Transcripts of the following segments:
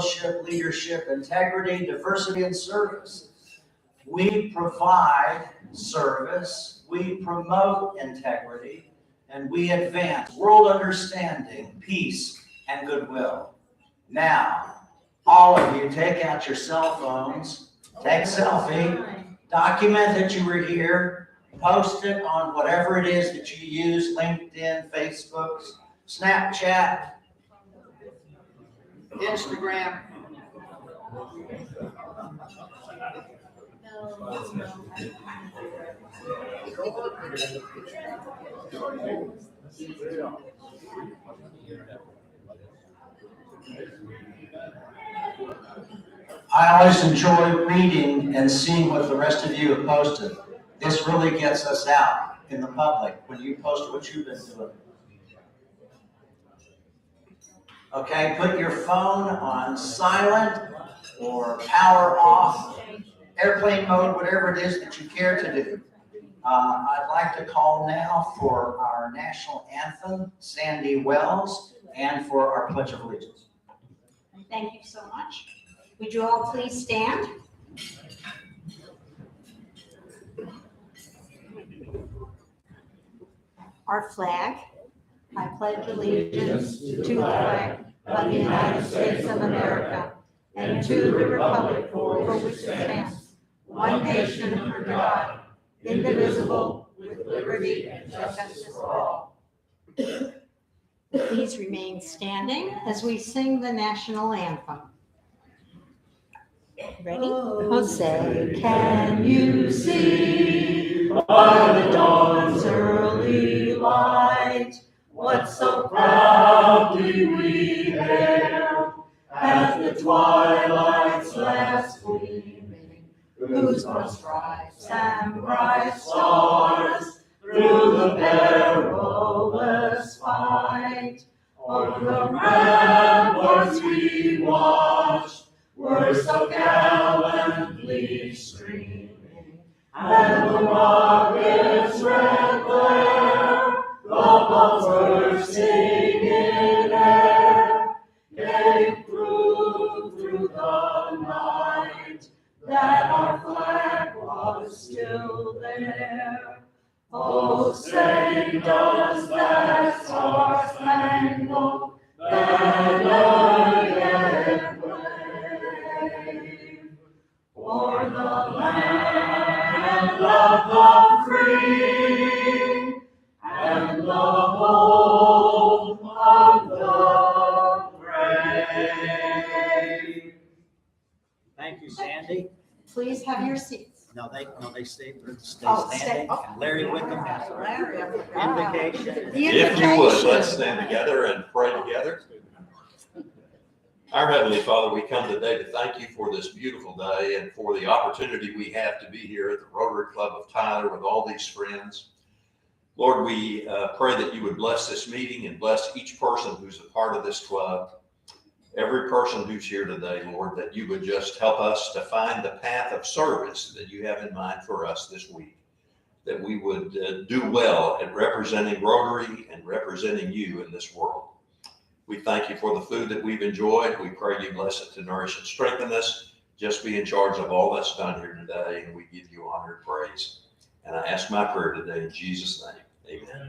fellowship, leadership, integrity, diversity, and service. We provide service, we promote integrity, and we advance world understanding, peace, and goodwill. Now, all of you take out your cell phones, take a selfie, document that you were here, post it on whatever it is that you use, LinkedIn, Facebook, Snapchat, Instagram. I always enjoy reading and seeing what the rest of you have posted. This really gets us out in the public when you post what you've been doing. Okay, put your phone on silent or power off, airplane mode, whatever it is that you care to do. I'd like to call now for our National Anthem, Sandy Wells, and for our Pledge of Allegiance. Thank you so much. Would you all please stand? Our flag. I pledge allegiance to the flag of the United States of America and to the republic for which it stands, one nation under God, indivisible, with liberty and justice for all. Please remain standing as we sing the national anthem. Ready? Jose, can you see by the dawn's early light what so proudly we hailed as the twilight's last gleaming, whose broad stripes and bright stars through the perilous fight o'er the ramparts we watched were so gallantly streaming, and the rocket's red glare, the bombs bursting in air, gave proof through the night that our flag was still there. Oh, say does that star-spangled banner yet wave o'er the land of the free and the home of the brave? Thank you, Sandy. Please have your seats. No, they stay Oh, standing. oh. Larry Wickham has Larry, an invocation. If you would, let's stand together and pray together. Our Heavenly Father, we come today to thank you for this beautiful day and for the opportunity we have to be here at the Rotary Club of Tyler with all these friends. Lord, we pray that you would bless this meeting and bless each person who's a part of this club. Every person who's here today, Lord, that you would just help us to find the path of service that you have in mind for us this week, that we would do well at representing Rotary and representing you in this world. We thank you for the food that we've enjoyed. We pray you bless it to nourish and strengthen us. Just be in charge of all that's done here today, and we give you honor and praise. And I ask my prayer today in Jesus' name.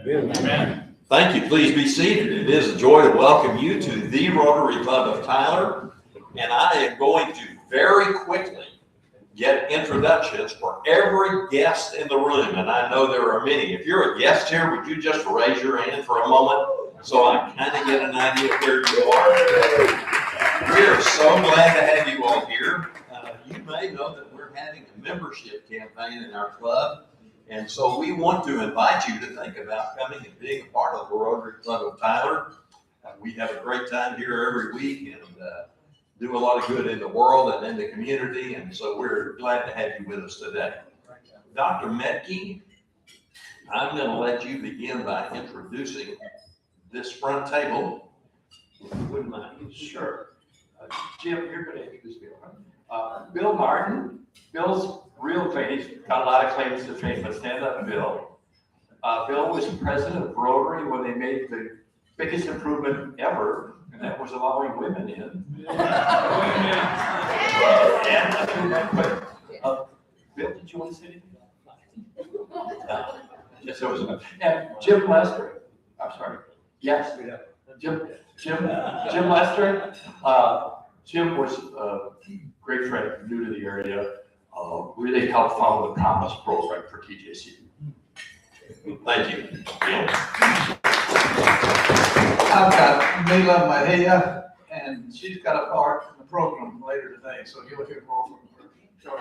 Amen. Amen. Thank you. Please be seated. It is a joy to welcome you to the Rotary Club of Tyler. And I am going to very quickly get introductions for every guest in the room. And I know there are many. If you're a guest here, would you just raise your hand for a moment so I kind of get an idea of where you are? We are so glad to have you all here. You may know that we're having a membership campaign in our club. And so we want to invite you to think about coming and being a part of the Rotary Club of Tyler. We have a great time here every week and do a lot of good in the world and in the community. And so we're glad to have you with us today. Dr. Metke, I'm going to let you begin by introducing this front table, if you wouldn't mind. Sure. Jim, you're going to introduce Bill. Bill Martin. Bill's real claim, he's got a lot of claims to fame, but stand up, Bill. Bill was president of Rotary when they made the biggest improvement ever, and that was allowing women in. Bill, did you want to say anything? No. Yes, there was enough. And Jim Lester, I'm sorry. Yes. Jim Lester. Jim was a great friend, new to the area. Really helped follow the Promise program for TJC. Thank you. I've got Mila Bahia, and she's got a part in the program later today, so you'll hear more from her. Sure.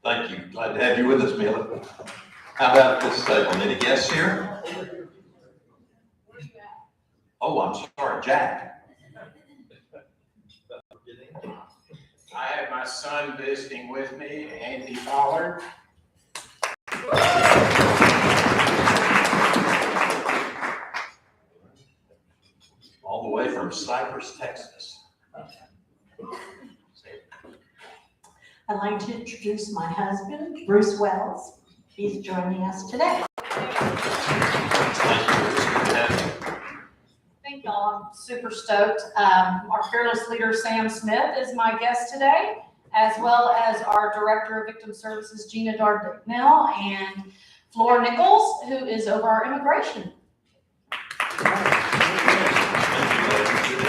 Thank you. Glad to have you with us, Mila. How about this table? Any guests here? Oh, I'm sorry, Jack. I have my son visiting with me, Andy Pollard. All the way from Cypress, Texas. I'd like to introduce my husband, Bruce Wells. He's joining us today. Thank y'all. I'm super stoked. Our fearless leader, Sam Smith, is my guest today, as well as our Director of Victim Services, Gina Dardanelle, and Flora Nichols, who is over our immigration. Good to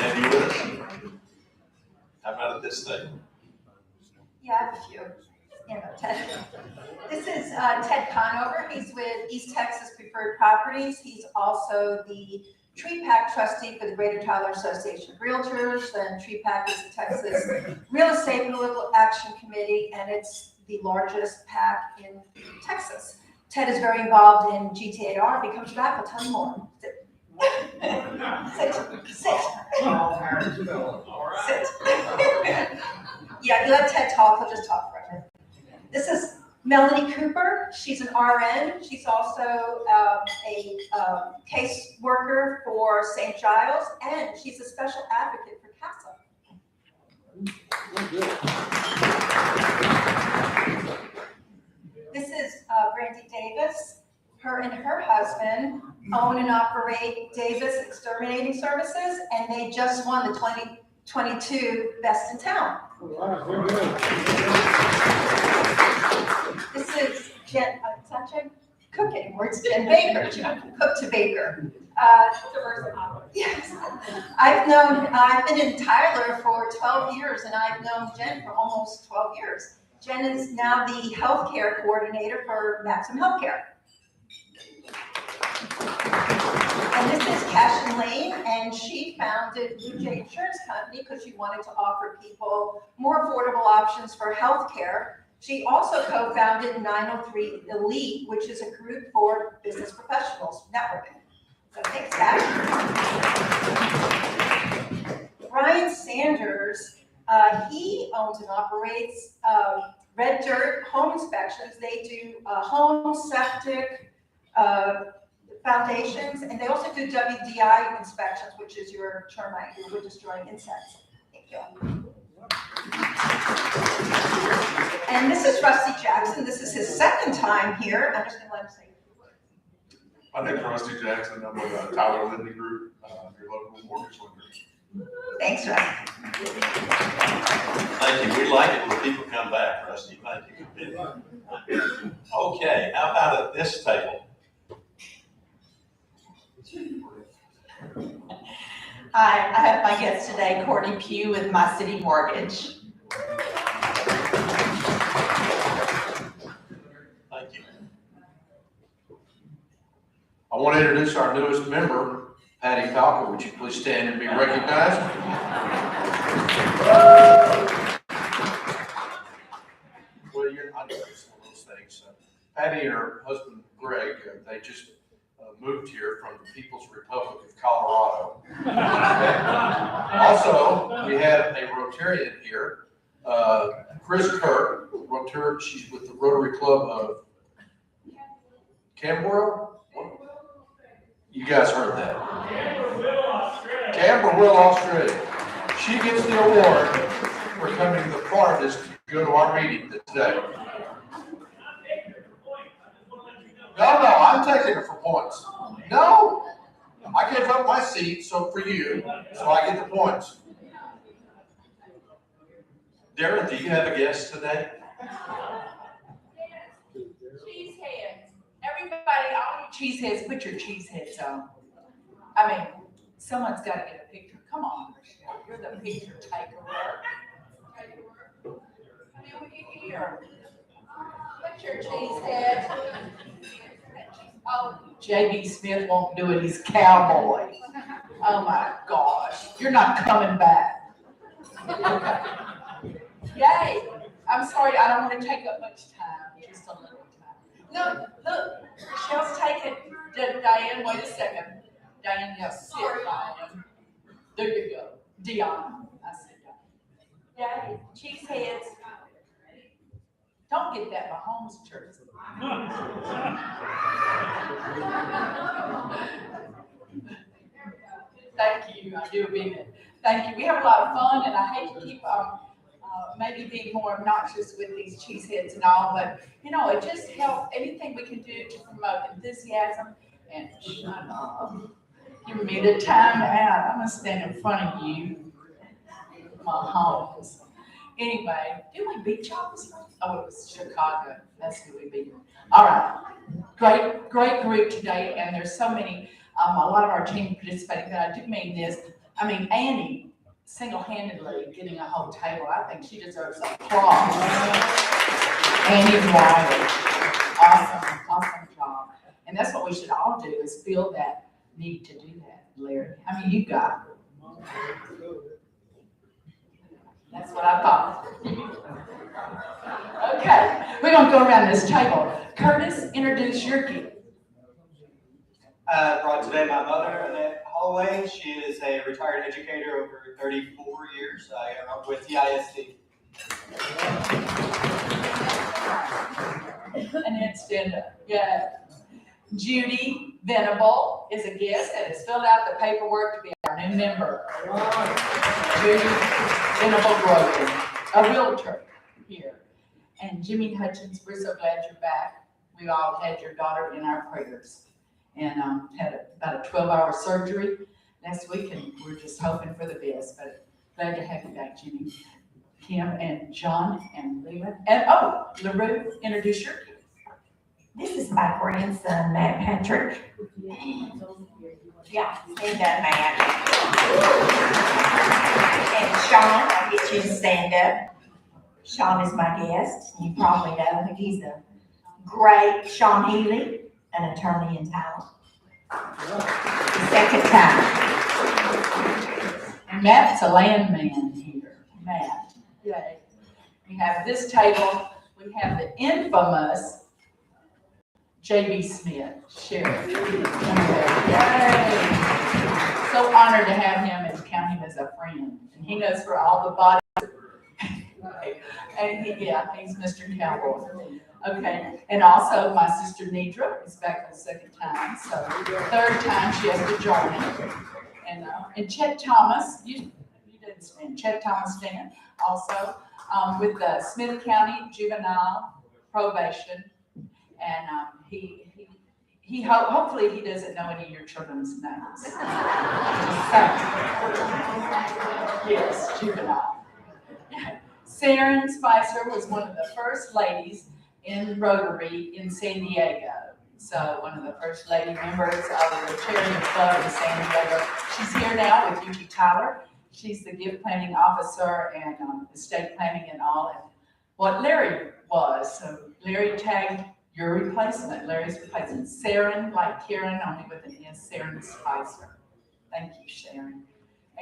have you with us. How about at this table? Yeah, I have a few. Ted. This is Ted Conover. He's with East Texas Preferred Properties. He's also the Tree Pack trustee for the Greater Tyler Association of Realtors, and Tree Pack is the Texas Real Estate Political Action Committee, and it's the largest PAC in Texas. Ted is very involved in GTAR. If he comes back, I'll tell you more. Sit. Sit. Sit. Yeah, you let Ted talk, he'll just talk for a minute. This is Melanie Cooper. She's an RN. She's also a case worker for St. Giles, and she's a special advocate for CASA. This is Brandy Davis. Her and her husband own and operate Davis Exterminating Services, and they just won the 2022 Best in Town. This is Jen, it's not Jen Cook anymore, it's Jen Baker, Cook to Baker. Yes, I've been in Tyler for 12 years, and I've known Jen for almost 12 years. Jen is now the healthcare coordinator for Maxim Healthcare. And this is Cashin Lane, and she founded Blue Jay Insurance Company because she wanted to offer people more affordable options for healthcare. She also co-founded 903 Elite, which is a group for business professionals networking. So thanks, Cash. Brian Sanders, he owns and operates Red Dirt Home Inspections. They do home septic foundations, and they also do WDI inspections, which is your termite, your wood destroying insects. Thank you. And this is Rusty Jackson. This is his second time here. I'm just going to let him say a few words. My name's Rusty Jackson. I'm with Tyler Lending Group, your local mortgage lender. Thanks, Rusty. Thank you. We like it when people come back, Rusty. Thank you. Okay, how about at this table? Hi, I have my guest today, Courtney Pugh with My City Mortgage. Thank you. I want to introduce our newest member, Patty Falco. Would you please stand and be recognized? Well, I know some of those things. Patty and her husband, Greg, they just moved here from the People's Republic of Colorado. Also, we have a Rotarian here, Chris Kirk, Rotary. She's with the Rotary Club of Camberwell. You guys heard that? Camberwell, Australia. She gets the award for coming to the Floridas to go to our meeting today. No, I'm taking it for points. No, I gave up my seat for you, so I get the points. Darren, do you have a guest today? cheeseheads, put your cheeseheads on. I mean, someone's got to get a picture. Come on, Michelle, you're the picture taker. Here. Put your cheesehead. Oh, J.B. Smith won't do it. He's cowboy. Oh my gosh, you're not coming back. Okay. Yay. I'm sorry, I don't want to take up much time, just a little time. Look, Michelle's taking, Diane, wait a second. Diane, yes, sit, Diane. There you go. Deanna, I said Diane. Yay, cheeseheads. Don't get that Mahomes jersey. Thank you, I do mean it. Thank you. We have a lot of fun, and I hate to keep maybe being more obnoxious with these cheeseheads and all, but you know, it just helps. Anything we can do to promote enthusiasm and shut up. Give me the time out. I'm gonna stand in front of you, Mahomes. Anyway, did we beat y'all this month? Oh, it was Chicago. That's who we beat. All right. Great group today, and there's so many, a lot of our team participating, but I do mean this. I mean, Annie single-handedly getting a whole table. I think she deserves applause. Annie Wiley. Awesome job. And that's what we should all do, is feel that need to do that, Larry. I mean, you got it. That's what I thought. Okay, we're gonna go around this table. Curtis, introduce your kid. Brought today my mother, Annette Holloway. She is a retired educator over 34 years. I am with the ISD. Annette, stand up. Yeah. Judy Venable is a guest that has filled out the paperwork to be our new member. Judy Venable Grogan, a realtor here. And Jimmy Hutchins, we're so glad you're back. We all had your daughter in our prayers, and had about a 12-hour surgery last week, and we're just hoping for the best, but glad to have you back, Jimmy. Kim and John and Leland. And LaRue, introduce your kid. This is my grandson, Matt Patrick. Yeah, stand up, Matt. And Sean, I'll get you to stand up. Sean is my guest. You probably know him. He's a great Sean Healy, an attorney in town. The second time. And Matt's a landman here. Matt. Yay. We have this table. We have the infamous J.B. Smith, Sheriff. Yay. So honored to have him and count him as a friend. And he knows for all the bodies. And he's Mr. Cowboy. Okay. And also my sister Nidra is back for the second time. So third time she has to join us. And Chet Thomas, you didn't stand. Chet Thomas stand also with the Smith County Juvenile Probation. And he hopefully he doesn't know any of your children's names. Yes, juvenile. Saren Spicer was one of the first ladies in Rotary in San Diego. So one of the first lady members of the charity club in San Diego. She's here now with UT Tyler. She's the gift planning officer and estate planning and all. And what Larry was, so Larry tagged your replacement, Larry's replacement. Saren, like Karen, only with an S, Saren Spicer. Thank you, Sharon.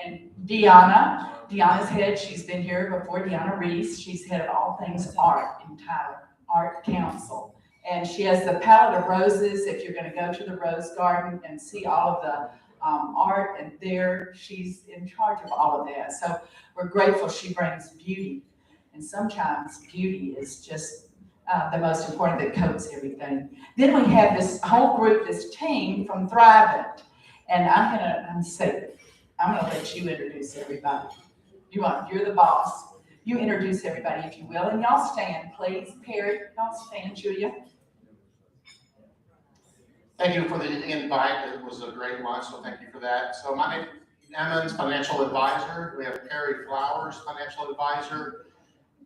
And Deanna's head, she's been here before, Deanna Reese. She's head of all things art in Tyler, Art Council. And she has the palette of roses. If you're going to go to the Rose Garden and see all of the art, and there she's in charge of all of that. So we're grateful she brings beauty. And sometimes beauty is just the most important that coats everything. Then we have this whole group, this team from Thrivent. And I'm gonna let you introduce everybody. You're the boss. You introduce everybody, if you will, and y'all stand, please. Perry, y'all stand, Julia. Thank you for the invite. It was a great lunch, so thank you for that. So my name is Emmons, financial advisor. We have Perry Flowers, financial advisor.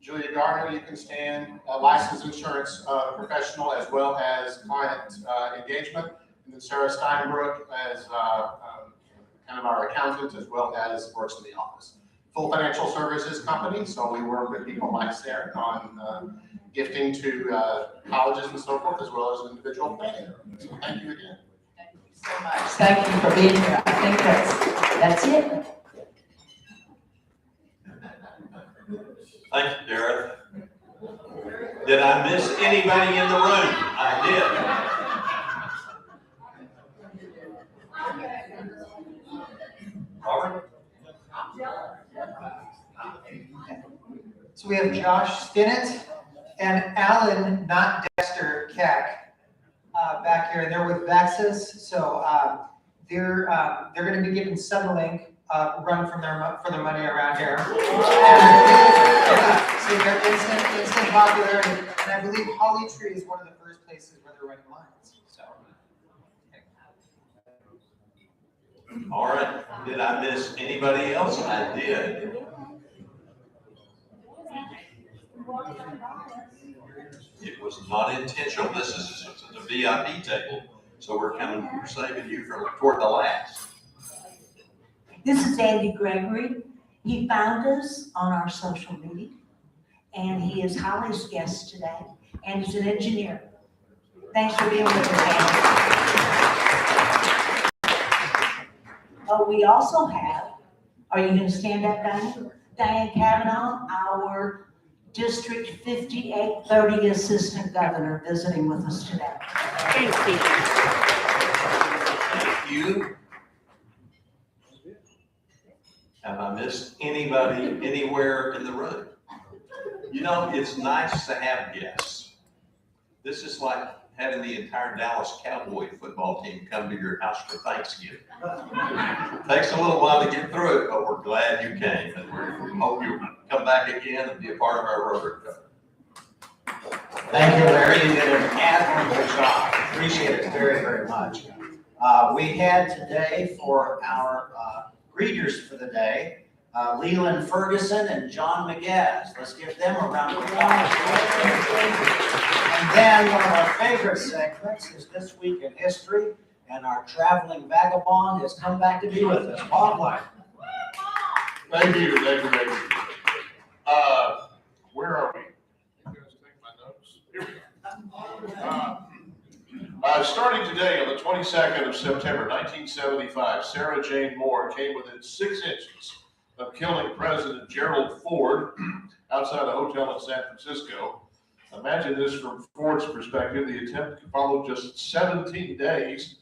Julia Gardner, you can stand, licensed insurance professional as well as client engagement. And then Sarah Steinbrook as kind of our accountant, as well as works in the office. Full financial services company, so we work with people like Sarah on gifting to colleges and so forth, as well as individual planning. So thank you again. Thank you so much. Thank you for being here. I think that's it. Thank you, Gareth. Did I miss anybody in the room? I did. Robert? So we have Josh Stinnett and Alan, not Dexter Keck, back here, and they're with Vexus. So they're going to be giving Suddenlink a run for their money around here. Yeah, so they're instant popularity, and I believe Holly Tree is one of the first places where they're running lines. So. All right. Did I miss anybody else? I did. It was not intentional. This is the VIP table, so we're saving you from toward the last. This is Andy Gregory. He found us on our social media, and he is Holly's guest today, and he's an engineer. Thanks for being with us, Andy. Oh, we also have, are you going to stand up, Diane? Diane Cavanaugh, our District 5830 Assistant Governor, visiting with us today. Thank you. Have I missed anybody anywhere in the room? You know, it's nice to have guests. This is like having the entire Dallas Cowboy football team come to your house for Thanksgiving. Takes a little while to get through it, but we're glad you came, and we hope you'll come back again and be a part of our Rotary Club. Thank you, Larry. You did an admirable job. Appreciate it very, very much. We had today for our greeters for the day, Leland Ferguson and John McGaz. Let's give them a round of applause. And then one of our favorite segments is This Week in History, and our traveling vagabond has come back to be with us. Bob White. Thank you. Where are we? You guys take my notes? Here we go. Starting today on the 22nd of September, 1975, Sarah Jane Moore came within 6 inches of killing President Gerald Ford outside a hotel in San Francisco. Imagine this from Ford's perspective. The attempt followed just 17 days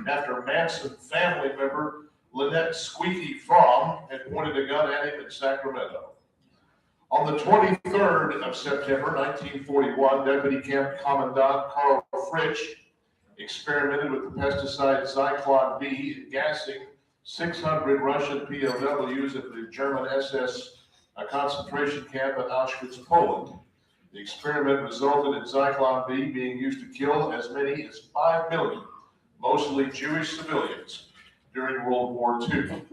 after Manson family member Lynette Squeaky Fromm had pointed a gun at him in Sacramento. On the 23rd of September, 1941, Deputy Camp Commandant Carl Fritsch experimented with the pesticide Zyklon B, gassing 600 Russian POWs at the German SS concentration camp at Auschwitz, Poland. The experiment resulted in Zyklon B being used to kill as many as 5 million, mostly Jewish civilians, during World War II.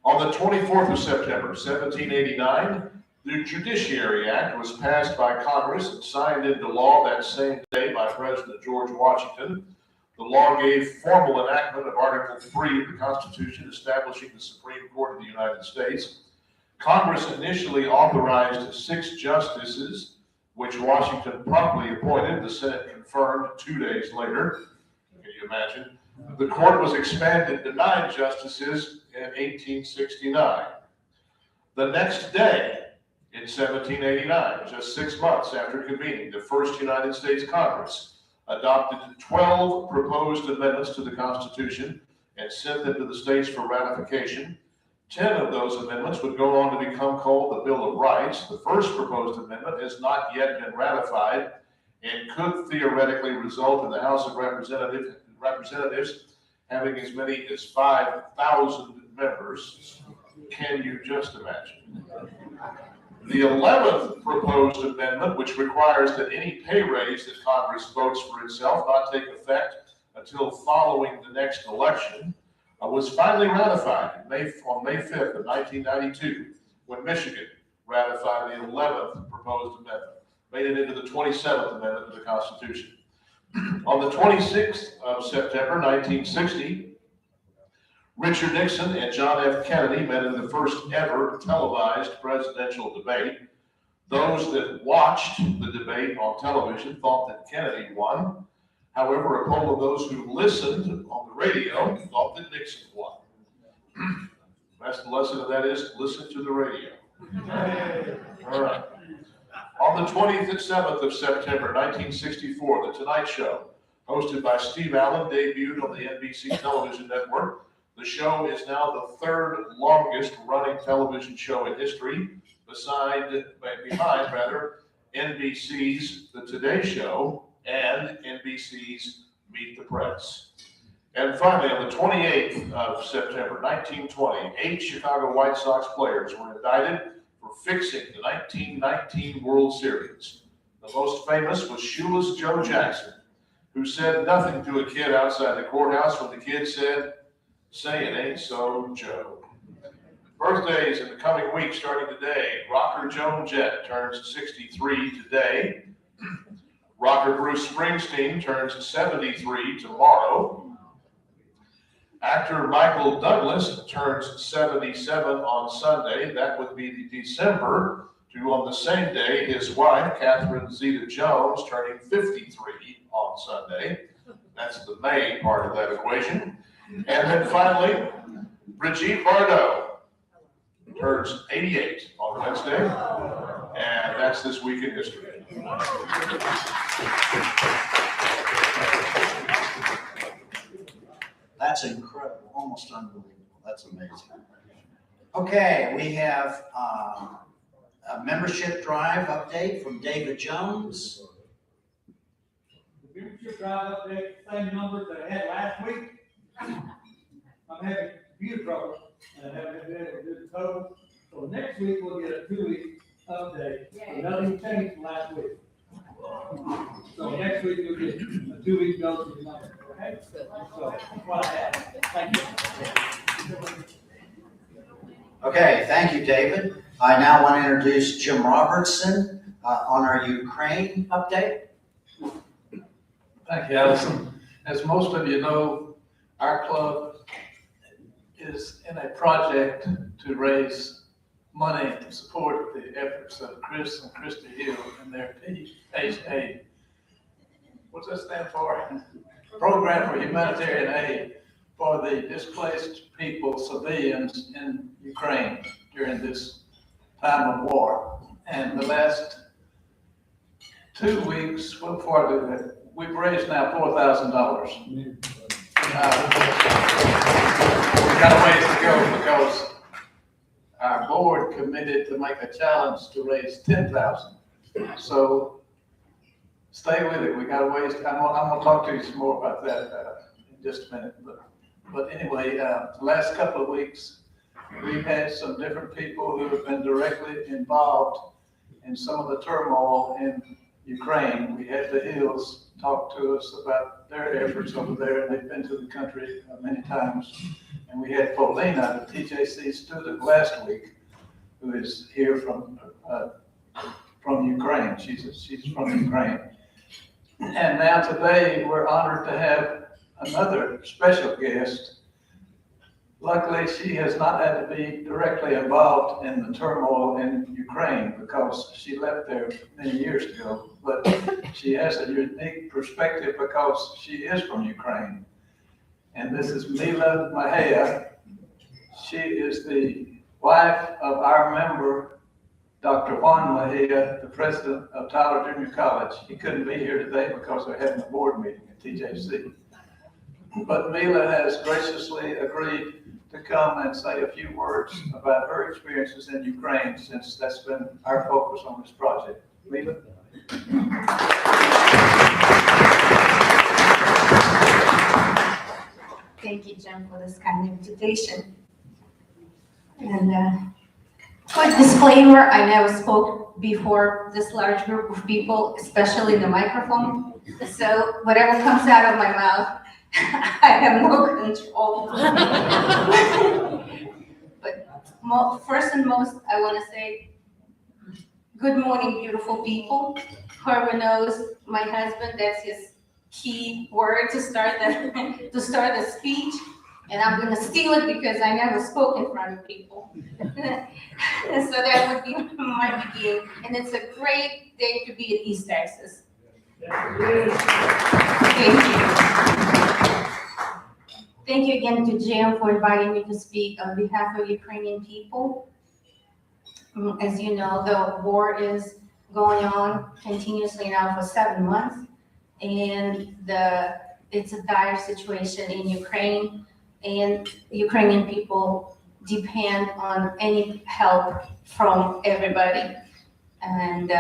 On the 24th of September, 1789, the Judiciary Act was passed by Congress and signed into law that same day by President George Washington. The law gave formal enactment of Article 3 of the Constitution establishing the Supreme Court of the United States. Congress initially authorized 6 justices, which Washington promptly appointed. The Senate confirmed 2 days later. Can you imagine? The court was expanded to 9 justices in 1869. The next day, in 1789, just 6 months after convening, the first United States Congress adopted 12 proposed amendments to the Constitution and sent them to the states for ratification. 10 of those amendments would go on to become called the Bill of Rights. The first proposed amendment has not yet been ratified and could theoretically result in the House of Representatives having as many as 5,000 members. Can you just imagine? The 11th proposed amendment, which requires that any pay raise that Congress votes for itself not take effect until following the next election, was finally ratified on May 5th of 1992, when Michigan ratified the 11th proposed amendment, made it into the 27th Amendment to the Constitution. On the 26th of September, 1960, Richard Nixon and John F. Kennedy met in the first ever televised presidential debate. Those that watched the debate on television thought that Kennedy won. However, a poll of those who listened on the radio thought that Nixon won. That's the lesson of that is listen to the radio. All right. On the 27th of September, 1964, The Tonight Show, hosted by Steve Allen, debuted on the NBC television network. The show is now the third longest running television show in history, behind NBC's The Today Show and NBC's Meet the Press. And finally, on the 28th of September, 1920, 8 Chicago White Sox players were indicted for fixing the 1919 World Series. The most famous was Shoeless Joe Jackson, who said nothing to a kid outside the courthouse when the kid said, "Say it ain't so, Joe." Birthdays in the coming week starting today. Rocker Joan Jett turns 63 today. Rocker Bruce Springsteen turns 73 tomorrow. Actor Michael Douglas turns 77 on Sunday. That would be the December to, on the same day, his wife, Catherine Zeta-Jones, turning 53 on Sunday. That's the May part of that equation. And then finally, Brigitte Bardot turns 88 on Wednesday. And that's this week in history. That's incredible, almost unbelievable. That's amazing. Okay, we have a membership drive update from David Jones. The membership drive update, same numbers that I had last week. I'm having computer trouble and I haven't been able to do the total. So next week we'll get a 2-week update. So nothing changed from last week. So next week we'll get a 2-week dose of the numbers. Okay? So that's what I have. Thank you. Okay, thank you, David. I now want to introduce Jim Robertson on our Ukraine update. Thank you, Allison. As most of you know, our club is in a project to raise money to support the efforts of Chris and Christy Hill and their PHA. What's that stand for? Program for Humanitarian Aid for the displaced people, civilians in Ukraine during this time of war. And the last 2 weeks, well, before I do that, we've raised now $4,000. We got a ways to go because our board committed to make a challenge to raise 10,000. So stay with it. We got a ways. I'm gonna talk to you some more about that in just a minute. But anyway, the last couple of weeks, we've had some different people who have been directly involved in some of the turmoil in Ukraine. We had the Hills talk to us about their efforts over there, and they've been to the country many times. And we had Paulina, the TJC student last week, who is here from Ukraine. She's from Ukraine. And now today, we're honored to have another special guest. Luckily, she has not had to be directly involved in the turmoil in Ukraine because she left there many years ago. But she has a unique perspective because she is from Ukraine. And this is Mila Bahia. She is the wife of our member, Dr. Juan Bahia, the president of Tyler Junior College. He couldn't be here today because they're having a board meeting at TJC. But Mila has graciously agreed to come and say a few words about her experiences in Ukraine, since that's been our focus on this project. Mila? Thank you, Jim, for this kind invitation. And quick disclaimer, I never spoke before this large group of people, especially in the microphone. So whatever comes out of my mouth, I have no control. But first and most, I want to say, good morning, beautiful people. Whoever knows my husband, that's his key word to start the speech, and I'm gonna steal it because I never spoke in front of people. So that would be my beginning, and it's a great day to be in East Texas. Thank you. Thank you again to Jim for inviting me to speak on behalf of Ukrainian people. As you know, the war is going on continuously now for 7 months, and it's a dire situation in Ukraine, and Ukrainian people depend on any help from everybody. And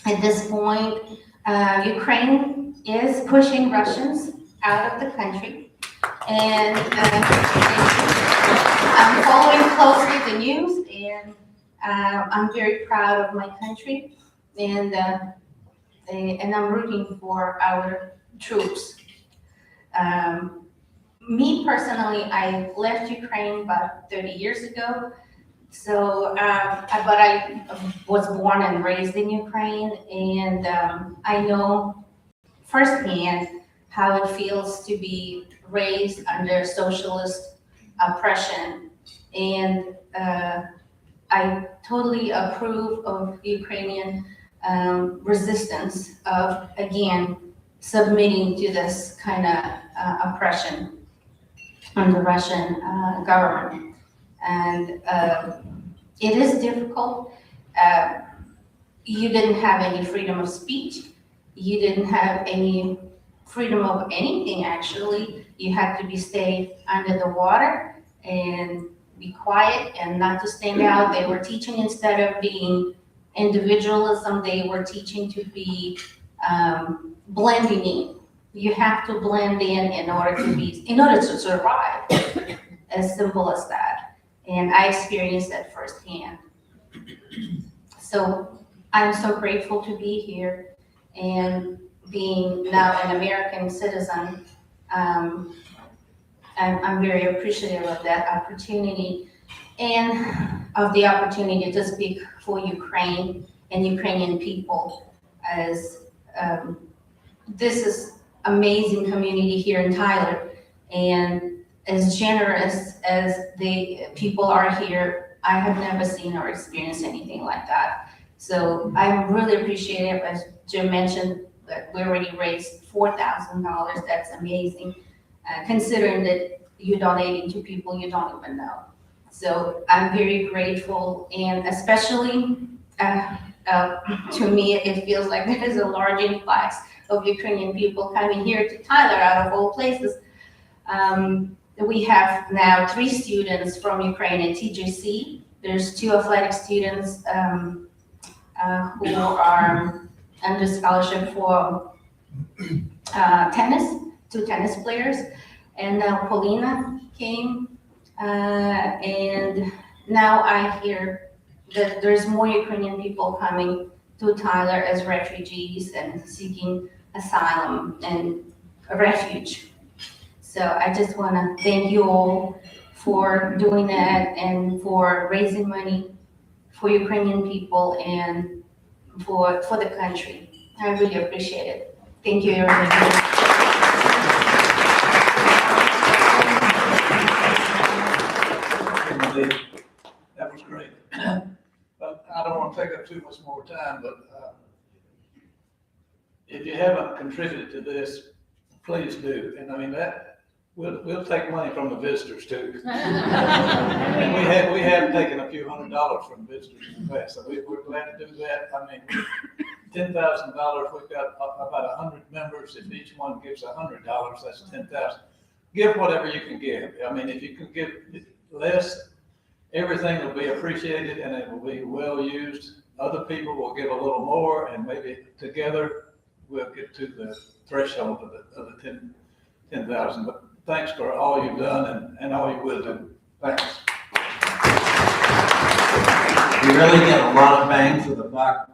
at this point, Ukraine is pushing Russians out of the country, and I'm following closely the news, and I'm very proud of my country, and I'm rooting for our troops. Me personally, I left Ukraine about 30 years ago. So, but I was born and raised in Ukraine, and I know firsthand how it feels to be raised under socialist oppression. And I totally approve of Ukrainian resistance of, again, submitting to this kind of oppression from the Russian government. And it is difficult. You didn't have any freedom of speech. You didn't have any freedom of anything, actually. You had to be stay under the water and be quiet and not to stand out. They were teaching, instead of being individualism, they were teaching to be blending in. You have to blend in order to survive. As simple as that. And I experienced that firsthand. So I'm so grateful to be here, and being now an American citizen, I'm very appreciative of that opportunity, and of the opportunity to speak for Ukraine and Ukrainian people, as this is amazing community here in Tyler, and as generous as the people are here, I have never seen or experienced anything like that. So I'm really appreciative, as Jim mentioned, that we already raised $4,000. That's amazing, considering that you're donating to people you don't even know. So I'm very grateful, and especially to me, it feels like there is a large influx of Ukrainian people coming here to Tyler out of all places. We have now 3 students from Ukraine at TJC. There's 2 athletic students who are under scholarship for tennis, 2 tennis players. And now Paulina came, and now I hear that there's more Ukrainian people coming to Tyler as refugees and seeking asylum and refuge. So I just want to thank you all for doing that, and for raising money for Ukrainian people and for the country. I really appreciate it. Thank you, everybody. That was great. But I don't want to take up too much more time, but if you haven't contributed to this, please do. And I mean, we'll take money from the visitors too. And we have taken a few $100s from visitors in the past, so we're glad to do that. I mean, $10,000, we've got about 100 members. If each one gives $100, that's $10,000. Give whatever you can give. I mean, if you can give less, everything will be appreciated and it will be well used. Other people will give a little more, and maybe together we'll get to the threshold of the 10,000. But thanks for all you've done and all you will do. Thanks. We really get a lot of bang for the buck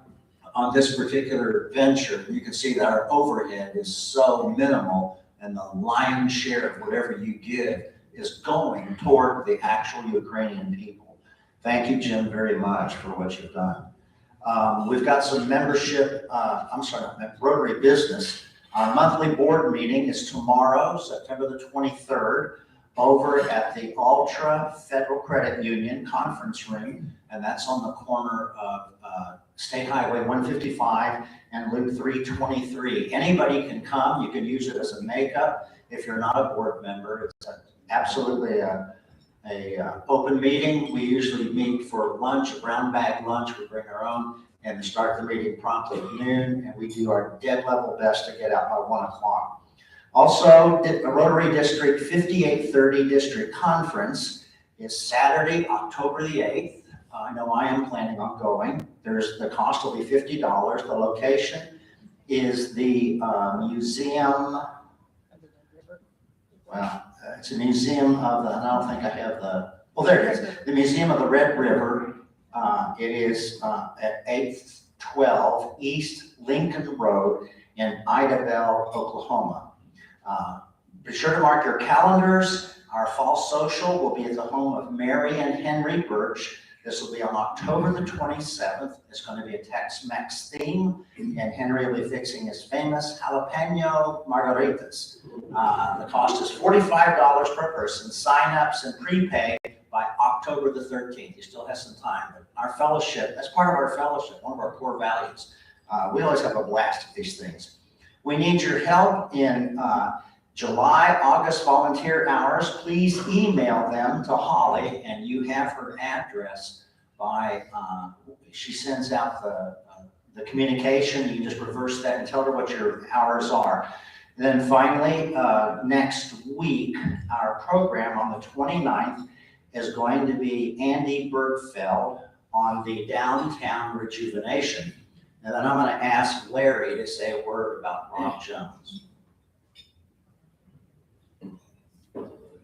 on this particular venture. You can see that our overhead is so minimal, and the lion's share of whatever you give is going toward the actual Ukrainian people. Thank you, Jim, very much for what you've done. We've got some membership, Rotary business. Our monthly board meeting is tomorrow, September the 23rd, over at the Ultra Federal Credit Union Conference Room, and that's on the corner of State Highway 155 and Loop 323. Anybody can come. You can use it as a makeup if you're not a board member. It's absolutely a open meeting. We usually meet for lunch, a brown bag lunch. We bring our own, and we start the meeting promptly at noon, and we do our dead level best to get out by 1 o'clock. Also, the Rotary District 5830 District Conference is Saturday, October the 8th. I know I am planning on going. The cost will be $50. The location is the museum. Well, it's a museum of the, and I don't think I have the, well, there it is. The Museum of the Red River. It is at 812 East Lincoln Road in Idabel, Oklahoma. Be sure to mark your calendars. Our fall social will be at the home of Mary and Henry Birch. This will be on October the 27th. It's going to be a Tex-Mex theme, and Henry will be fixing his famous jalapeno margaritas. The cost is $45 per person. Sign-ups and prepay by October the 13th. You still have some time. But our fellowship, that's part of our fellowship, one of our core values. We always have a blast at these things. We need your help in July, August volunteer hours. Please email them to Holly, and you have her address by, she sends out the communication. You can just reverse that and tell her what your hours are. And then finally, next week, our program on the 29th is going to be Andy Bergfeld on the downtown rejuvenation. And then I'm going to ask Larry to say a word about Rob Jones.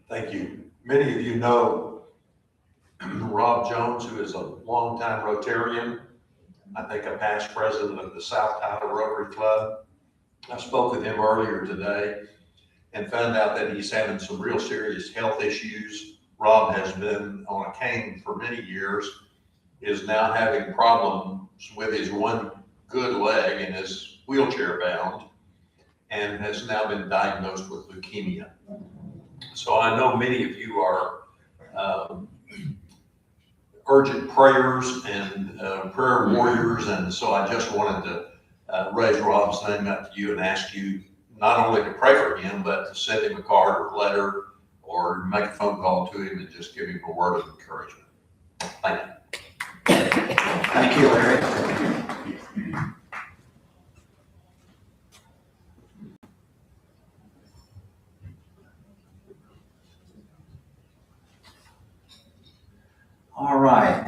Thank you. Many of you know Rob Jones, who is a longtime Rotarian, I think a past president of the South Tyler Rotary Club. I spoke with him earlier today and found out that he's having some real serious health issues. Rob has been on a cane for many years, is now having problems with his one good leg and is wheelchair bound, and has now been diagnosed with leukemia. So I know many of you are urgent prayers and prayer warriors, and so I just wanted to raise Rob's name up to you and ask you not only to pray for him, but to send him a card or letter or make a phone call to him and just give him a word of encouragement. Thank you. Thank you, Larry. All right,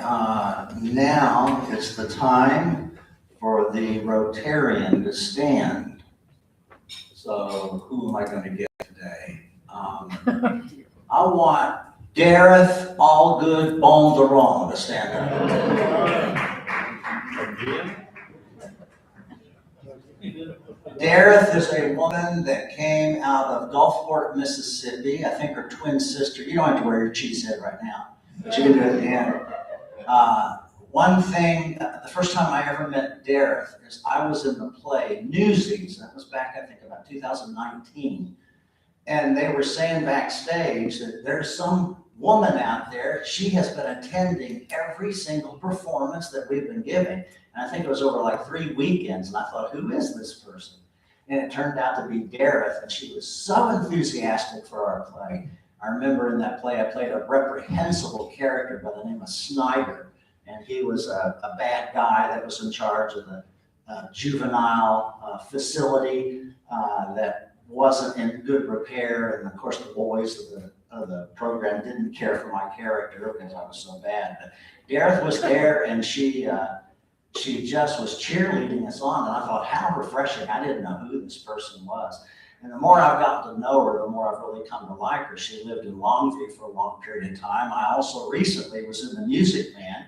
now it's the time for the Rotarian to stand. So who am I going to get today? I want Gareth Allgood Bonderon to stand up. Dareth is a woman that came out of Gulfport, Mississippi. I think her twin sister, you don't have to wear your cheese head right now, but you can do it at the end. One thing, the first time I ever met Dareth is I was in the play Newsies. That was back, I think, about 2019. And they were saying backstage that there's some woman out there, she has been attending every single performance that we've been giving. And I think it was over like 3 weekends. And I thought, who is this person? And it turned out to be Dareth, and she was so enthusiastic for our play. I remember in that play, I played a reprehensible character by the name of Snyder. And he was a bad guy that was in charge of the juvenile facility that wasn't in good repair. And of course, the boys of the program didn't care for my character because I was so bad. But Dareth was there, and she just was cheerleading us on. And I thought, how refreshing. I didn't know who this person was. And the more I've gotten to know her, the more I've really come to like her. She lived in Longview for a long period of time. I also recently was in The Music Man.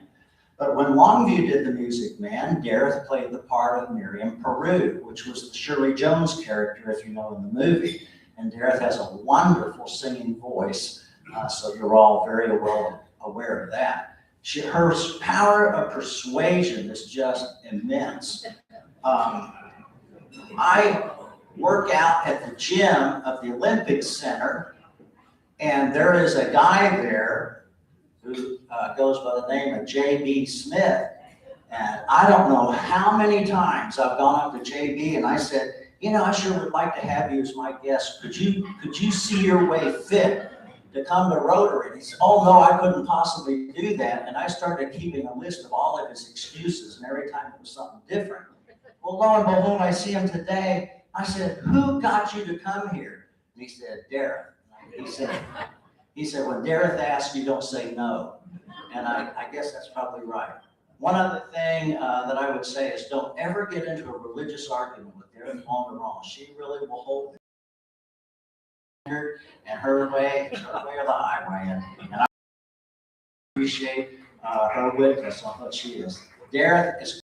But when Longview did The Music Man, Dareth played the part of Miriam Peru, which was the Shirley Jones character, if you know, in the movie. And Dareth has a wonderful singing voice, so you're all very well aware of that. Her power of persuasion is just immense. I work out at the gym of the Olympic Center, and there is a guy there who goes by the name of J.B. Smith. And I don't know how many times I've gone up to JB and I said, you know, I sure would like to have you as my guest. Could you see your way fit to come to Rotary? And he said, oh no, I couldn't possibly do that. And I started keeping a list of all of his excuses, and every time it was something different. Well, lo and behold, I see him today. I said, who got you to come here? And he said, Dareth. He said, when Dareth asks, you don't say no. And I guess that's probably right. One other thing that I would say is don't ever get into a religious argument with Dareth on the wrong. She really will hold her, and her way is her way or the highway. And I appreciate her witness on what she is. Dareth is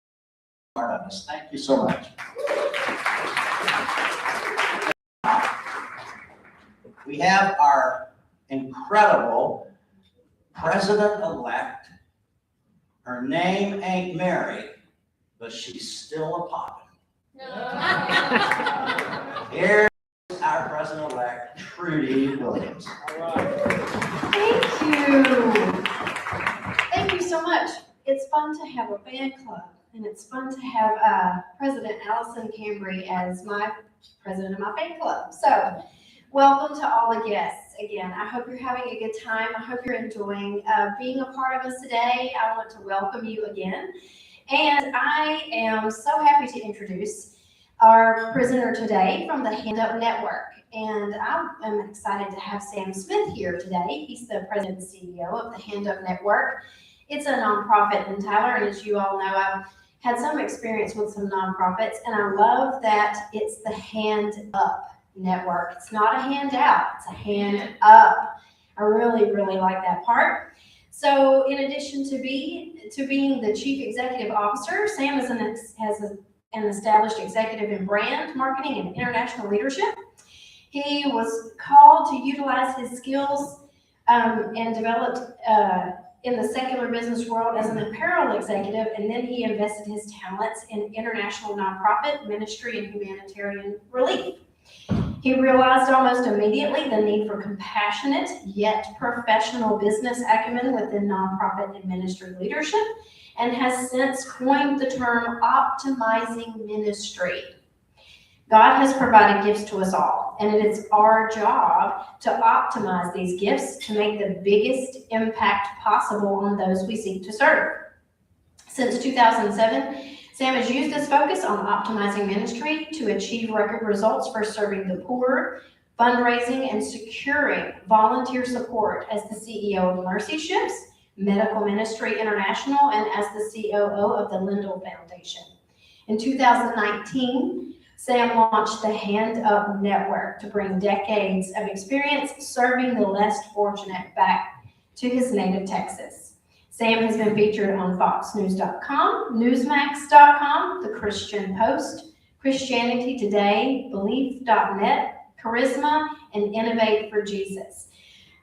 part of us. Thank you so much. We have our incredible president-elect. Her name ain't Mary, but she's still a poppin'. Here's our president-elect, Trudy Williams. Thank you. Thank you so much. It's fun to have a fan club, and it's fun to have President Allison Cambry as my president of my fan club. So, welcome to all the guests. Again, I hope you're having a good time. I hope you're enjoying being a part of us today. I want to welcome you again. And I am so happy to introduce our presenter today from the Hand Up Network. And I am excited to have Sam Smith here today. He's the president and CEO of the Hand Up Network. It's a nonprofit in Tyler, and as you all know, I've had some experience with some nonprofits, and I love that it's the Hand Up Network. It's not a handout, it's a hand up. I really, really like that part. So in addition to being the Chief Executive Officer, Sam has an established executive in brand marketing and international leadership. He was called to utilize his skills and developed in the secular business world as an apparel executive, and then he invested his talents in international nonprofit ministry and humanitarian relief. He realized almost immediately the need for compassionate yet professional business acumen within nonprofit and ministry leadership, and has since coined the term optimizing ministry. God has provided gifts to us all, and it is our job to optimize these gifts to make the biggest impact possible on those we seek to serve. Since 2007, Sam has used his focus on optimizing ministry to achieve record results for serving the poor, fundraising, and securing volunteer support as the CEO of Mercy Ships, Medical Ministry International, and as the COO of the Lindell Foundation. In 2019, Sam launched the Hand Up Network to bring decades of experience serving the less fortunate back to his native Texas. Sam has been featured on FoxNews.com, Newsmax.com, The Christian Post, Christianity Today, Belief.net, Charisma, and Innovate for Jesus.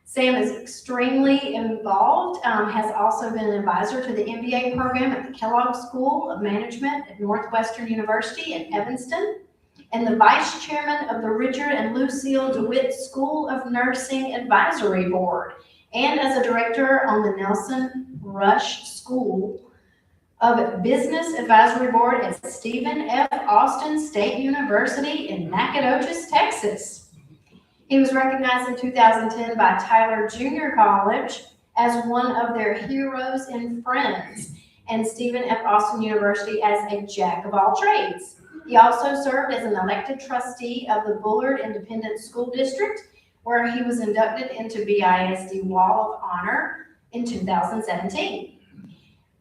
Sam is extremely involved, has also been an advisor to the MBA program at the Kellogg School of Management at Northwestern University in Evanston, and the vice chairman of the Richard and Lucille DeWitt School of Nursing Advisory Board, and as a director on the Nelson Rush School of Business Advisory Board at Stephen F. Austin State University in Nacogdoches, Texas. He was recognized in 2010 by Tyler Junior College as one of their heroes and friends, and Stephen F. Austin University as a jack of all trades. He also served as an elected trustee of the Bullard Independent School District, where he was inducted into BISD Wall of Honor in 2017.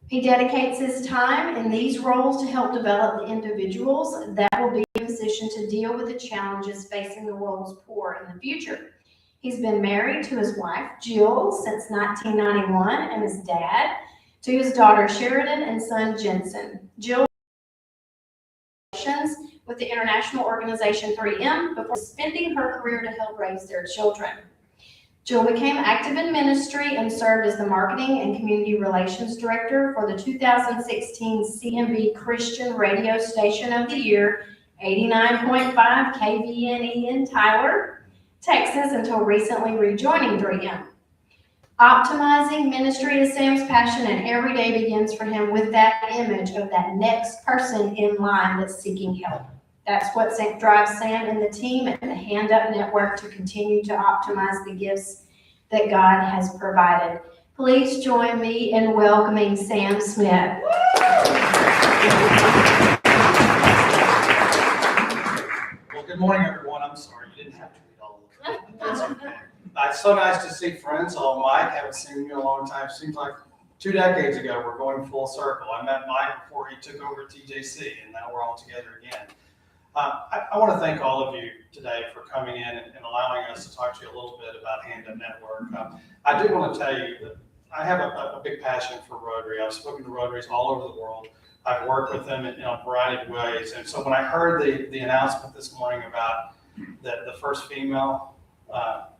He dedicates his time in these roles to help develop the individuals that will be in a position to deal with the challenges facing the world's poor in the future. He's been married to his wife, Jill, since 1991, and his dad to his daughter, Sheridan, and son, Jensen. Jill with the international organization 3M before spending her career to help raise their children. Jill became active in ministry and served as the Marketing and Community Relations Director for the 2016 CMB Christian Radio Station of the Year, 89.5 KVNE in Tyler, Texas, until recently rejoining 3M. Optimizing ministry is Sam's passion, and every day begins for him with that image of that next person in line that's seeking help. That's what drives Sam and the team at the Hand Up Network to continue to optimize the gifts that God has provided. Please join me in welcoming Sam Smith. Well, good morning, everyone. I'm sorry, you didn't have to read all of it. That's okay. It's so nice to see friends. Hello, Mike. Haven't seen you in a long time. Seems like 2 decades ago. We're going full circle. I met Mike before he took over TJC, and now we're all together again. I want to thank all of you today for coming in and allowing us to talk to you a little bit about Hand Up Network. I do want to tell you that I have a big passion for Rotary. I've spoken to Rotaries all over the world. I've worked with them in a variety of ways. And so when I heard the announcement this morning about the first female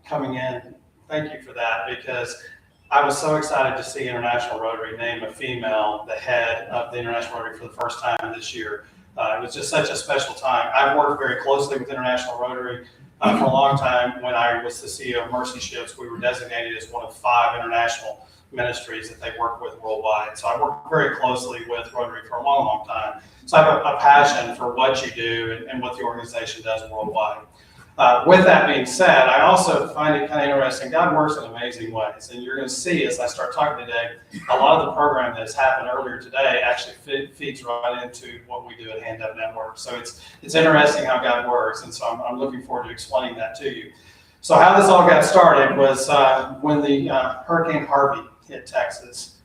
coming in, thank you for that, because I was so excited to see International Rotary name a female the head of the International Rotary for the first time this year. It was just such a special time. I've worked very closely with International Rotary for a long time. When I was the CEO of Mercy Ships, we were designated as one of 5 international ministries that they work with worldwide. So I worked very closely with Rotary for a long, long time. So I have a passion for what you do and what the organization does worldwide. With that being said, I also find it kind of interesting. God works in amazing ways, and you're going to see as I start talking today, a lot of the program that has happened earlier today actually feeds right into what we do at Hand Up Network. So it's interesting how God works, and so I'm looking forward to explaining that to you. So how this all got started was when the Hurricane Harvey hit Texas.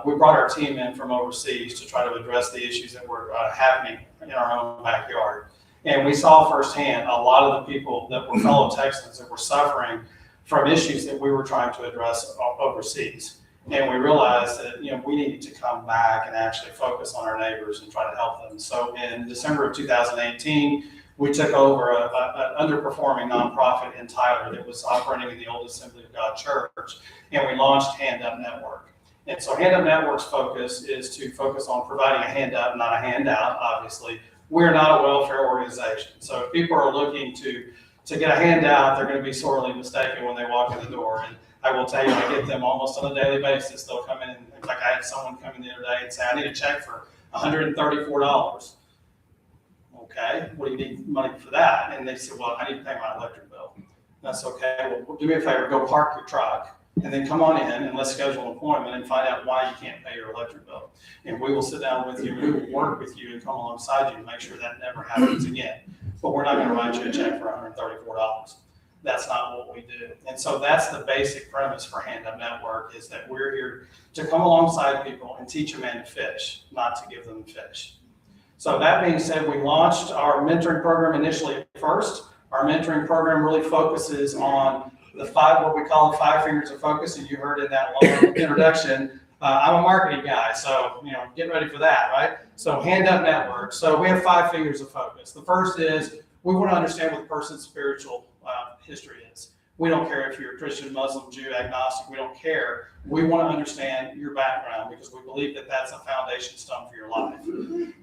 We brought our team in from overseas to try to address the issues that were happening in our own backyard. And we saw firsthand a lot of the people that were fellow Texans that were suffering from issues that we were trying to address overseas. And we realized that we needed to come back and actually focus on our neighbors and try to help them. So in December of 2018, we took over an underperforming nonprofit in Tyler that was operating in the old Assembly of God Church, and we launched Hand Up Network. And so Hand Up Network's focus is to focus on providing a hand up, not a handout, obviously. We're not a welfare organization. So if people are looking to get a handout, they're going to be sorely mistaken when they walk in the door. And I will tell you, I get them almost on a daily basis. They'll come in, in fact, I had someone come in the other day and say, I need a check for $134. Okay, what do you need money for that? And they said, well, I need to pay my electric bill. That's okay. Well, do me a favor, go park your truck and then come on in and let's schedule an appointment and find out why you can't pay your electric bill. And we will sit down with you, we will work with you and come alongside you to make sure that never happens again. But we're not going to write you a check for $134. That's not what we do. And so that's the basic premise for Hand Up Network, is that we're here to come alongside people and teach a man to fish, not to give them fish. So that being said, we launched our mentoring program initially at first. Our mentoring program really focuses on what we call the 5 fingers of focus, and you heard in that long introduction. I'm a marketing guy, so get ready for that, right? So Hand Up Network. So we have 5 fingers of focus. The first is we want to understand what the person's spiritual history is. We don't care if you're a Christian, Muslim, Jew, agnostic. We don't care. We want to understand your background because we believe that that's a foundation stone for your life.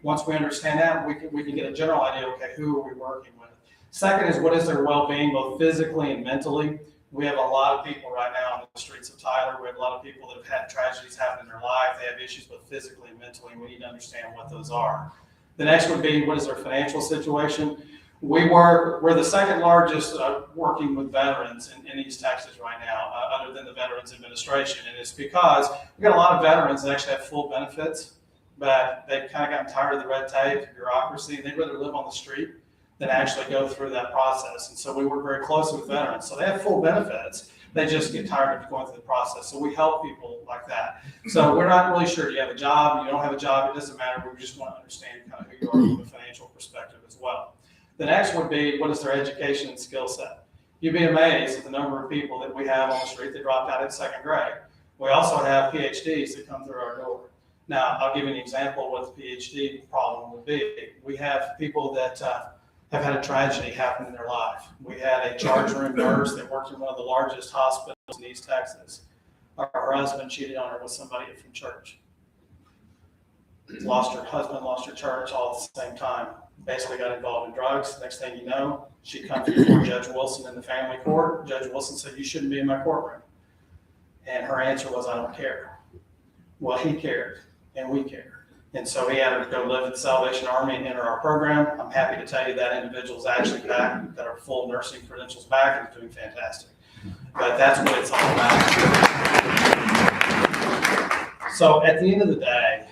Once we understand that, we can get a general idea. Okay, who are we working with? Second is, what is their well-being, both physically and mentally? We have a lot of people right now on the streets of Tyler. We have a lot of people that have had tragedies happen in their life. They have issues both physically and mentally, and we need to understand what those are. The next would be, what is their financial situation? We're the second largest working with veterans in East Texas right now, other than the Veterans Administration. And it's because we've got a lot of veterans that actually have full benefits, but they've kind of gotten tired of the red tape, bureaucracy, and they'd rather live on the street than actually go through that process. And so we work very closely with veterans. So they have full benefits. They just get tired of going through the process. So we help people like that. So we're not really sure, do you have a job? You don't have a job? It doesn't matter. We just want to understand kind of who you are from a financial perspective as well. The next would be, what is their education and skill set? You'd be amazed at the number of people that we have on the street that dropped out in 2nd grade. We also have PhDs that come through our door. Now, I'll give you an example of what the PhD problem would be. We have people that have had a tragedy happen in their life. We had a charge room nurse that worked in one of the largest hospitals in East Texas. Her husband cheated on her with somebody from church. Lost her husband, lost her church all at the same time. Basically got involved in drugs. Next thing you know, she comes before Judge Wilson in the family court. Judge Wilson said, "You shouldn't be in my courtroom." And her answer was, "I don't care." Well, he cared, and we cared. And so he had her go live at the Salvation Army and enter our program. I'm happy to tell you that individual's actually back, got her full nursing credentials back, and is doing fantastic. But that's what it's all about. So at the end of the day,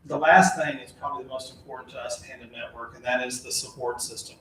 the last thing is probably the most important to us at Hand Up Network, and that is the support system.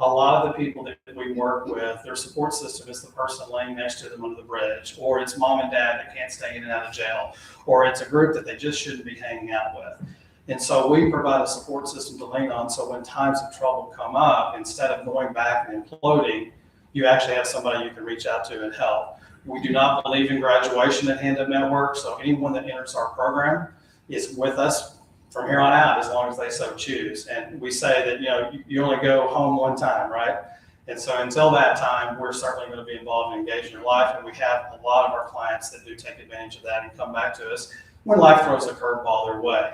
A lot of the people that we work with, their support system is the person laying next to them under the bridge, or it's mom and dad that can't stay in and out of jail, or it's a group that they just shouldn't be hanging out with. And so we provide a support system to lean on, so when times of trouble come up, instead of going back and imploding, you actually have somebody you can reach out to and help. We do not believe in graduation at Hand Up Network, so anyone that enters our program is with us from here on out, as long as they so choose. And we say that, you only go home one time, right? And so until that time, we're certainly going to be involved and engaged in your life. And we have a lot of our clients that do take advantage of that and come back to us when life throws a curveball their way.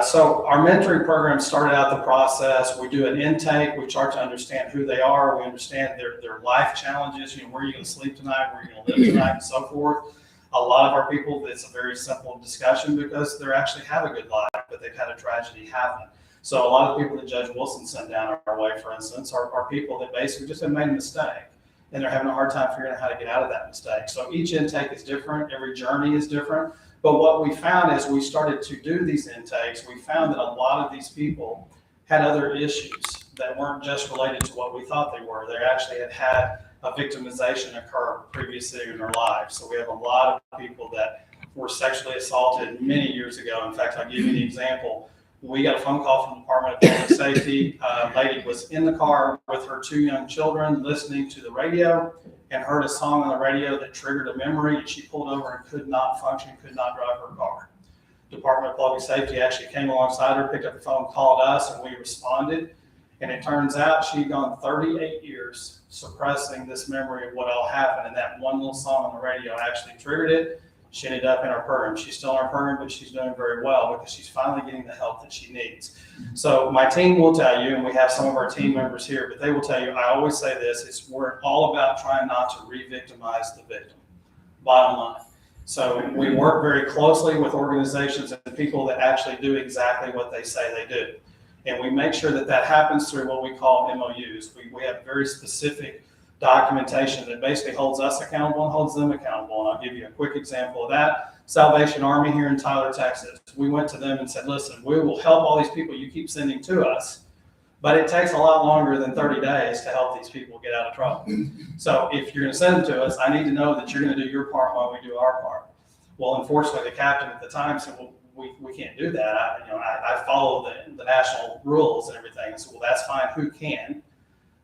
So our mentoring program started out the process. We do an intake. We start to understand who they are. We understand their life challenges. Where are you going to sleep tonight? Where are you going to live tonight? And so forth. A lot of our people, it's a very simple discussion because they actually have a good life, but they've had a tragedy happen. So a lot of people that Judge Wilson sent down our way, for instance, are people that basically just have made a mistake, and they're having a hard time figuring out how to get out of that mistake. So each intake is different. Every journey is different. But what we found as we started to do these intakes, we found that a lot of these people had other issues that weren't just related to what we thought they were. They actually had a victimization occur previously in their lives. So we have a lot of people that were sexually assaulted many years ago. In fact, I'll give you an example. We got a phone call from the Department of Public Safety. A lady was in the car with her 2 young children listening to the radio and heard a song on the radio that triggered a memory, and she pulled over and could not function, could not drive her car. Department of Public Safety actually came alongside her, picked up the phone, called us, and we responded. And it turns out she'd gone 38 years suppressing this memory of what all happened, and that one little song on the radio actually triggered it. She ended up in our program. She's still in our program, but she's doing very well because she's finally getting the help that she needs. So my team will tell you, and we have some of our team members here, but they will tell you, I always say this, we're all about trying not to re-victimize the victim, bottom line. So we work very closely with organizations and people that actually do exactly what they say they do. And we make sure that that happens through what we call MOUs. We have very specific documentation that basically holds us accountable and holds them accountable. And I'll give you a quick example of that. Salvation Army here in Tyler, Texas. We went to them and said, listen, we will help all these people you keep sending to us, but it takes a lot longer than 30 days to help these people get out of trouble. So if you're going to send them to us, I need to know that you're going to do your part while we do our part. Well, unfortunately, the captain at the time said, well, we can't do that. I follow the national rules and everything. I said, well, that's fine. Who can?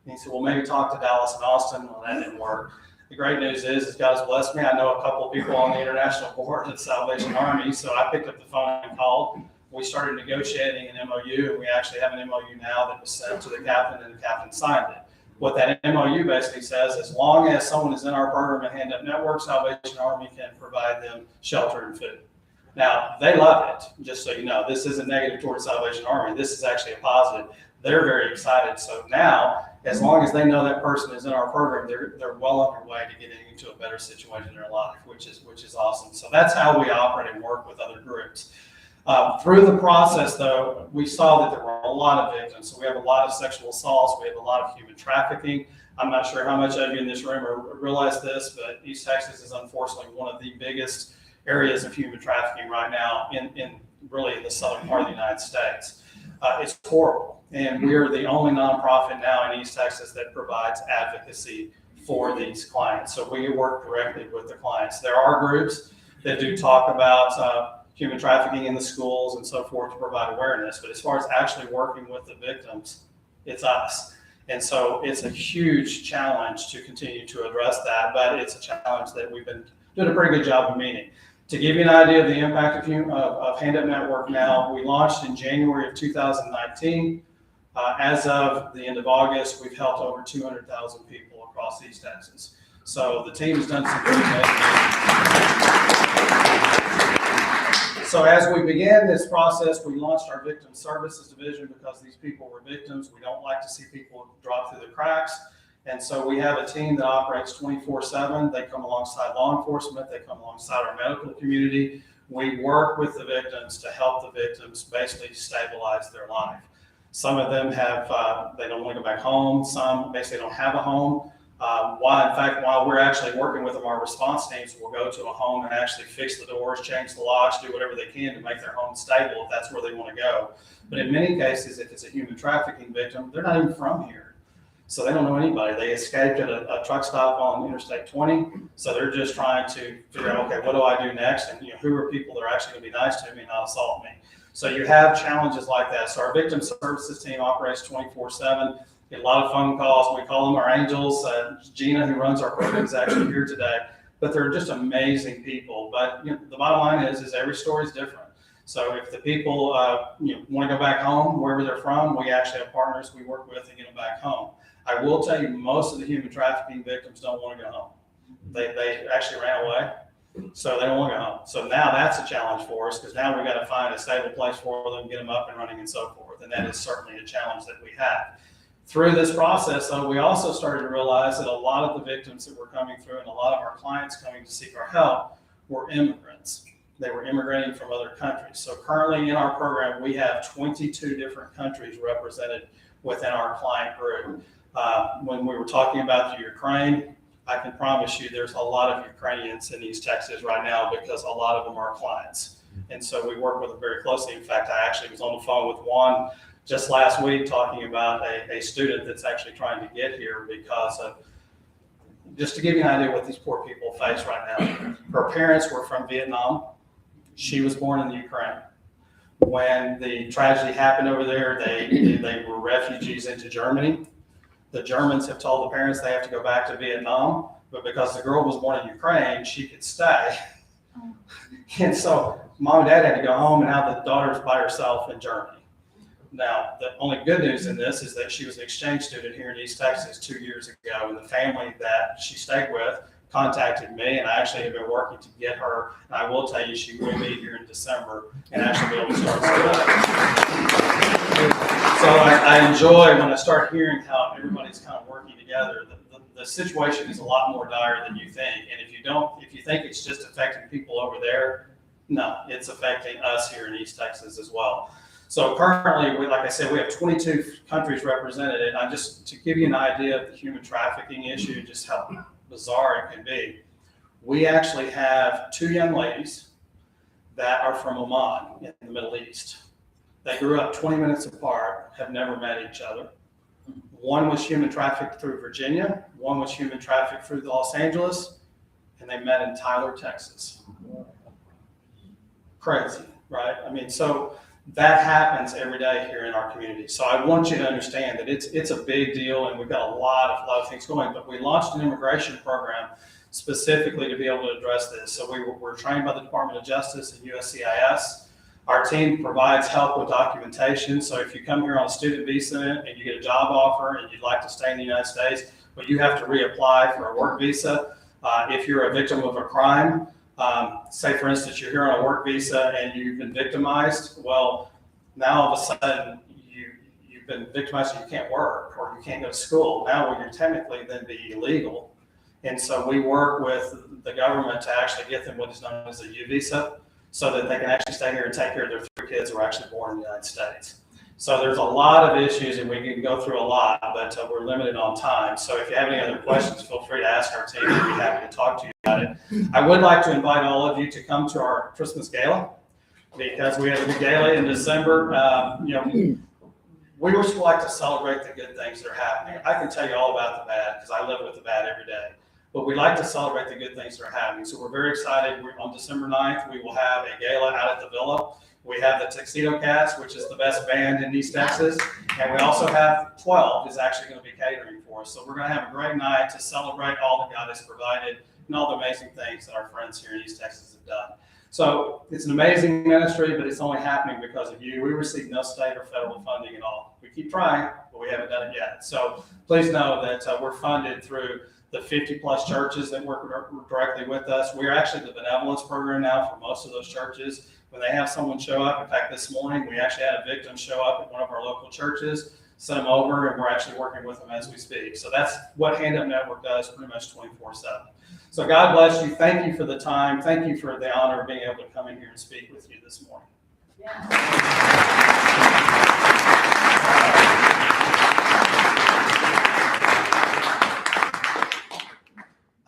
And he said, well, maybe talk to Dallas and Austin. Well, that didn't work. The great news is God has blessed me. I know a couple of people on the international board at the Salvation Army. So I picked up the phone and called. We started negotiating an MOU, and we actually have an MOU now that was sent to the captain, and the captain signed it. What that MOU basically says, as long as someone is in our program at Hand Up Network, Salvation Army can provide them shelter and food. Now, they love it, just so you know. This isn't negative towards Salvation Army. This is actually a positive. They're very excited. So now, as long as they know that person is in our program, they're well on their way to getting into a better situation in their life, which is awesome. So that's how we operate and work with other groups. Through the process, though, we saw that there were a lot of victims. So we have a lot of sexual assaults. We have a lot of human trafficking. I'm not sure how much of you in this room realize this, but East Texas is unfortunately one of the biggest areas of human trafficking right now in really the southern part of the United States. It's horrible. And we are the only nonprofit now in East Texas that provides advocacy for these clients. So we work directly with the clients. There are groups that do talk about human trafficking in the schools and so forth to provide awareness. But as far as actually working with the victims, it's us. And so it's a huge challenge to continue to address that, but it's a challenge that we've been doing a pretty good job of meeting. To give you an idea of the impact of Hand Up Network now, we launched in January of 2019. As of the end of August, we've helped over 200,000 people across East Texas. So the team has done some pretty amazing. So as we began this process, we launched our Victim Services Division because these people were victims. We don't like to see people drop through the cracks. And so we have a team that operates 24/7. They come alongside law enforcement. They come alongside our medical community. We work with the victims to help the victims basically stabilize their life. Some of them have, they don't want to go back home. Some basically don't have a home. While we're actually working with them, our response teams will go to a home and actually fix the doors, change the locks, do whatever they can to make their home stable if that's where they want to go. But in many cases, if it's a human trafficking victim, they're not even from here. So they don't know anybody. They escaped at a truck stop on Interstate 20. So they're just trying to figure out, okay, what do I do next? And who are people that are actually going to be nice to me and not assault me? So you have challenges like that. So our victim services team operates 24/7. Get a lot of phone calls. We call them our angels. Gina, who runs our program, is actually here today. But they're just amazing people. But the bottom line is every story is different. So if the people want to go back home, wherever they're from, we actually have partners we work with to get them back home. I will tell you, most of the human trafficking victims don't want to go home. They actually ran away, so they don't want to go home. So now that's a challenge for us because now we've got to find a stable place for them, get them up and running and so forth. And that is certainly a challenge that we have. Through this process, though, we also started to realize that a lot of the victims that were coming through and a lot of our clients coming to seek our help were immigrants. They were immigrating from other countries. So currently in our program, we have 22 different countries represented within our client group. When we were talking about the Ukraine, I can promise you there's a lot of Ukrainians in East Texas right now because a lot of them are clients. And so we work with them very closely. In fact, I actually was on the phone with one just last week talking about a student that's actually trying to get here because of, just to give you an idea what these poor people face right now. Her parents were from Vietnam. She was born in the Ukraine. When the tragedy happened over there, they were refugees into Germany. The Germans have told the parents they have to go back to Vietnam, but because the girl was born in Ukraine, she could stay. And so mom and dad had to go home, and now the daughter's by herself in Germany. Now, the only good news in this is that she was an exchange student here in East Texas 2 years ago, and the family that she stayed with contacted me, and I actually have been working to get her, and I will tell you she will be here in December and actually be able to start school. So I enjoy when I start hearing how everybody's kind of working together. The situation is a lot more dire than you think, and if you think it's just affecting people over there, no, it's affecting us here in East Texas as well. So currently, like I said, we have 22 countries represented, and I just, to give you an idea of the human trafficking issue, just how bizarre it can be, we actually have 2 young ladies that are from Oman in the Middle East. They grew up 20 minutes apart, have never met each other. One was human trafficked through Virginia, one was human trafficked through Los Angeles, and they met in Tyler, Texas. Crazy, right? I mean, so that happens every day here in our community. So I want you to understand that it's a big deal, and we've got a lot of things going, but we launched an immigration program specifically to be able to address this. So we're trained by the Department of Justice and USCIS. Our team provides help with documentation. So if you come here on a student visa and you get a job offer and you'd like to stay in the United States, but you have to reapply for a work visa. If you're a victim of a crime, say for instance, you're here on a work visa and you've been victimized, well, now all of a sudden you've been victimized and you can't work or you can't go to school. Now well, you're technically then be illegal. And so we work with the government to actually get them what is known as a U visa, so that they can actually stay here and take care of their 3 kids who are actually born in the United States. So there's a lot of issues, and we can go through a lot, but we're limited on time. So if you have any other questions, feel free to ask our team. We'd be happy to talk to you about it. I would like to invite all of you to come to our Christmas Gala, because we have the Gala in December. We just like to celebrate the good things that are happening. I can tell you all about the bad, because I live with the bad every day. But we like to celebrate the good things that are happening. So we're very excited. On December 9th, we will have a gala out at the Villa. We have the Tuxedo Cats, which is the best band in East Texas. And we also have 12 is actually going to be catering for us. So we're going to have a great night to celebrate all that God has provided and all the amazing things that our friends here in East Texas have done. So it's an amazing ministry, but it's only happening because of you. We receive no state or federal funding at all. We keep trying, but we haven't done it yet. So please know that we're funded through the 50+ churches that work directly with us. We're actually the benevolence program now for most of those churches. When they have someone show up, in fact, this morning, we actually had a victim show up at one of our local churches, sent them over, and we're actually working with them as we speak. So that's what Hand Up Network does pretty much 24/7. So God bless you. Thank you for the time. Thank you for the honor of being able to come in here and speak with you this morning.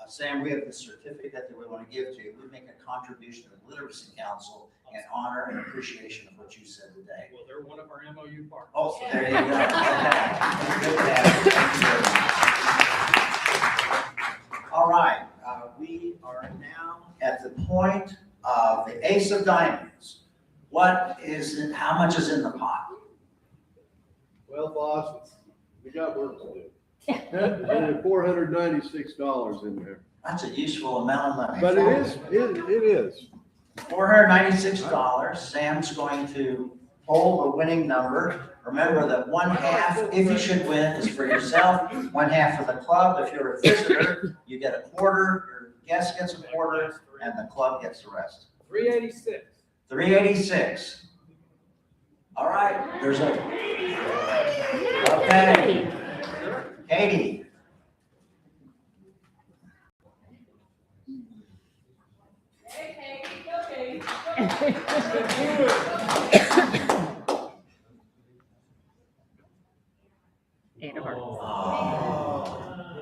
Sam, we have the certificate that we want to give to you. We make a contribution to the Literacy Council in honor and appreciation of what you said today. Well, they're one of our MOU partners. Oh, there you go. Okay. Good to have you. Thank you very much. All right, we are now at the point of the Ace of Diamonds. What is it? How much is in the pot? Well, boss, we got work to do. There's only $496 in there. That's a useful amount of money. But it is. $496. Sam's going to hold the winning number. Remember that 1/2, if you should win, is for yourself, 1/2 for the club. If you're a visitor, you get a quarter, your guest gets a quarter, and the club gets the rest. $386. $386. All right, there's a, okay. Katie.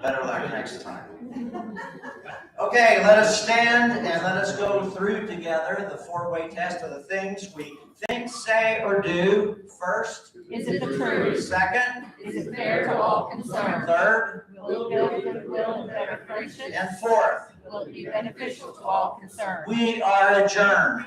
Better luck next time. Okay, let us stand and let us go through together the 4-way test of the things we think, say, or do. First, Is it the truth? Second, Is it fair to all concerned? Third, Will it build goodwill and better friendships? and fourth. Will it be beneficial to all concerned? We are adjourned.